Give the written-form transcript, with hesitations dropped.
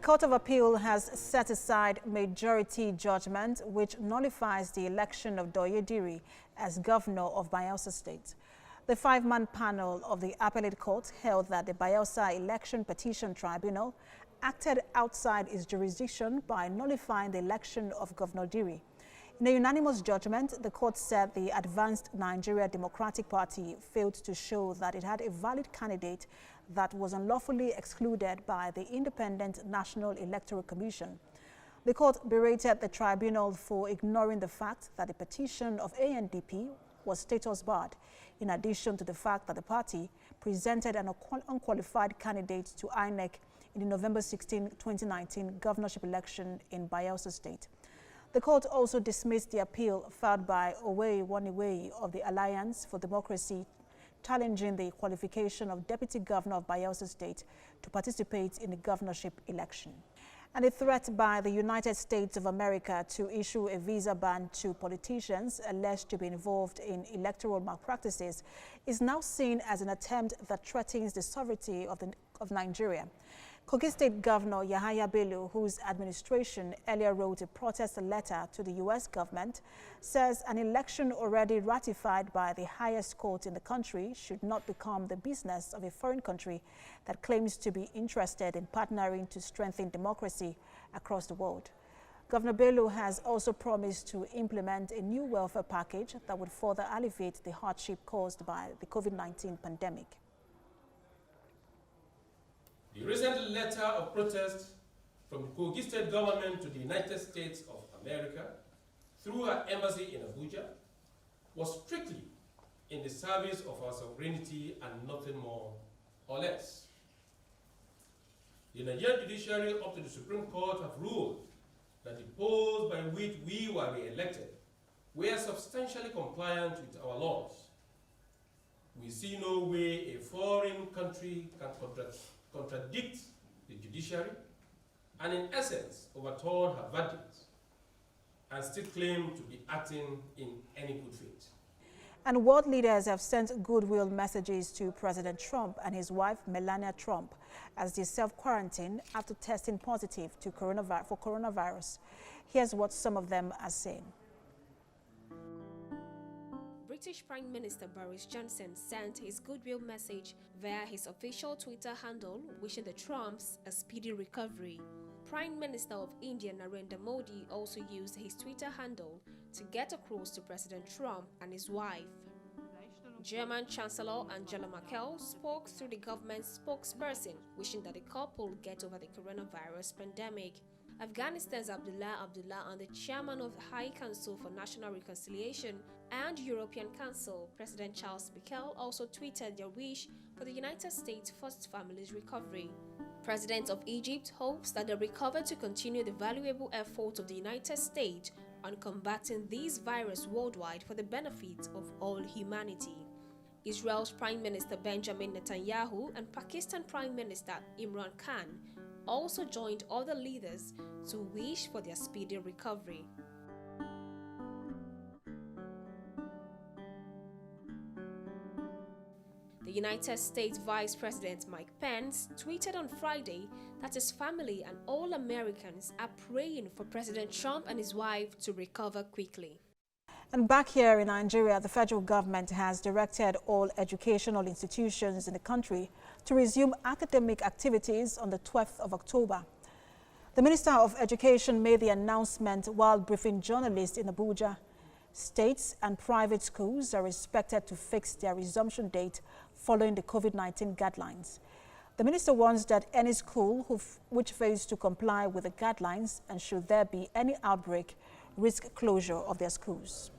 The Court of Appeal has set aside majority judgment which nullifies the election of Douye Diri as governor of Bayelsa State. The five-man panel of the appellate court held that the Bayelsa Election Petition Tribunal acted outside its jurisdiction by nullifying the election of Governor Diri. In a unanimous judgment, the court said the Advanced Nigeria Democratic Party failed to show that it had a valid candidate that was unlawfully excluded by the Independent National Electoral Commission. The court berated the tribunal for ignoring the fact that the petition of ANDP was status barred, in addition to the fact that the party presented an unqualified candidate to INEC in the November 16, 2019 governorship election in Bayelsa State. The court also dismissed the appeal filed by Owe Waniwe of the Alliance for Democracy, challenging the qualification of Deputy Governor of Bayelsa State to participate in the governorship election. And a threat by the United States of America to issue a visa ban to politicians alleged to be involved in electoral malpractices is now seen as an attempt that threatens the sovereignty of Nigeria. KOGI State Governor Yahaya Bello, whose administration earlier wrote a protest letter to the U.S. government, says an election already ratified by the highest court in the country should not become the business of a foreign country that claims to be interested in partnering to strengthen democracy across the world. Governor Bello has also promised to implement a new welfare package that would further alleviate the hardship caused by the COVID-19 pandemic. The recent letter of protest from the KOGI State government to the United States of America through our embassy in Abuja was strictly in the service of our sovereignty and nothing more or less. The Nigerian judiciary up to the Supreme Court have ruled that the polls by which we were re-elected were substantially compliant with our laws. We see no way a foreign country can contradict the judiciary and in essence overturn her verdicts and still claim to be acting in any good faith. And world leaders have sent goodwill messages to President Trump and his wife Melania Trump as they self-quarantine after testing positive for coronavirus. Here's what some of them are saying. British Prime Minister Boris Johnson sent his goodwill message via his official Twitter handle, wishing the Trumps a speedy recovery. Prime Minister of India Narendra Modi also used his Twitter handle to get across to President Trump and his wife. German Chancellor Angela Merkel spoke through the government's spokesperson, wishing that the couple get over the coronavirus pandemic. Afghanistan's Abdullah and the chairman of the High Council for National Reconciliation and European Council, President Charles Michel, also tweeted their wish for the United States First Family's recovery. President of Egypt hopes that they recover to continue the valuable efforts of the United States on combating this virus worldwide for the benefit of all humanity. Israel's Prime Minister Benjamin Netanyahu and Pakistan Prime Minister Imran Khan also joined other leaders to wish for their speedy recovery. The United States Vice President Mike Pence tweeted on Friday that his family and all Americans are praying for President Trump and his wife to recover quickly. And back here in Nigeria, the federal government has directed all educational institutions in the country to resume academic activities on the 12th of October. The Minister of Education made the announcement while briefing journalists in Abuja. States and private schools are expected to fix their resumption date following the COVID-19 guidelines. The minister warns that any school which fails to comply with the guidelines and should there be any outbreak risk closure of their schools.